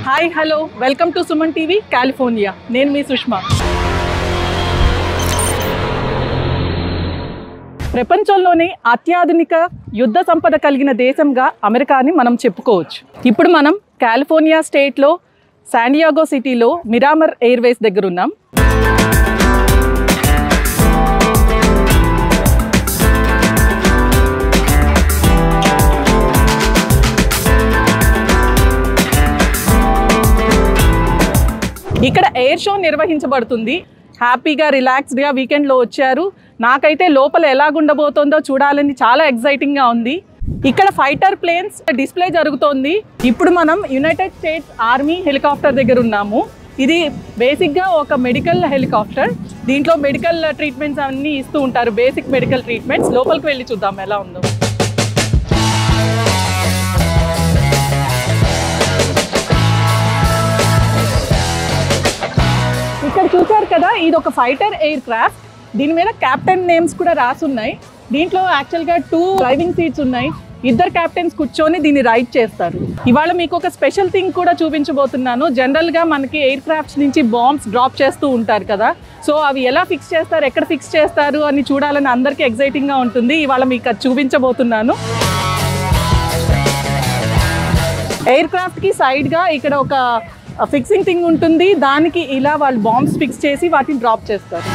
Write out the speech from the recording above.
Hi hello welcome to Suman TV California. నేను మీ సుష్మా. ప్రపంచంలోనే అత్యాధునిక యుద్ధ సంపద కలిగిన దేశంగా అమెరికాని మనం చెప్పుకోవచ్చు. ఇప్పుడు మనం కాలిఫోర్నియా స్టేట్లో శాన్ డియాగో సిటీలో మిరామర్ ఎయిర్వేస్ దగ్గర ఉన్నాం. ఇక్కడ ఎయిర్ షో నిర్వహించబడుతుంది. హ్యాపీగా రిలాక్స్డ్గా వీకెండ్లో వచ్చారు. నాకైతే లోపల ఎలాగుండబోతోందో చూడాలని చాలా ఎక్సైటింగ్గా ఉంది. ఇక్కడ ఫైటర్ ప్లేన్స్ డిస్ప్లే జరుగుతోంది. ఇప్పుడు మనం యునైటెడ్ స్టేట్స్ ఆర్మీ హెలికాప్టర్ దగ్గర ఉన్నాము. ఇది బేసిక్గా ఒక మెడికల్ హెలికాప్టర్. దీంట్లో మెడికల్ ట్రీట్మెంట్స్ అన్నీ ఇస్తూ ఉంటారు, బేసిక్ మెడికల్ ట్రీట్మెంట్స్. లోపలికి వెళ్ళి చూద్దాం ఎలా ఉందో. ఇక్కడ చూసారు కదా, ఇది ఒక ఫైటర్ ఎయిర్ క్రాఫ్ట్. దీని మీద క్యాప్టెన్ నేమ్స్ కూడా రాసున్నాయి. దీంట్లో యాక్చువల్గా 2 డ్రైవింగ్ సీట్స్ ఉన్నాయి. 2 క్యాప్టెన్స్ కూర్చొని దీన్ని రైడ్ చేస్తారు. ఇవాళ మీకు ఒక స్పెషల్ థింగ్ కూడా చూపించబోతున్నాను. జనరల్గా మనకి ఎయిర్ క్రాఫ్ట్స్ నుంచి బాంబ్స్ డ్రాప్ చేస్తూ ఉంటారు కదా, సో అవి ఎలా ఫిక్స్ చేస్తారు, ఎక్కడ ఫిక్స్ చేస్తారు అని చూడాలని అందరికీ ఎక్సైటింగ్గా ఉంటుంది. ఇవాళ మీకు అది చూపించబోతున్నాను. ఎయిర్ క్రాఫ్ట్కి సైడ్గా ఇక్కడ ఒక ఫిక్సింగ్ థింగ్ ఉంటుంది. దానికి ఇలా వాళ్ళు బాంబ్స్ ఫిక్స్ చేసి వాటిని డ్రాప్ చేస్తారు.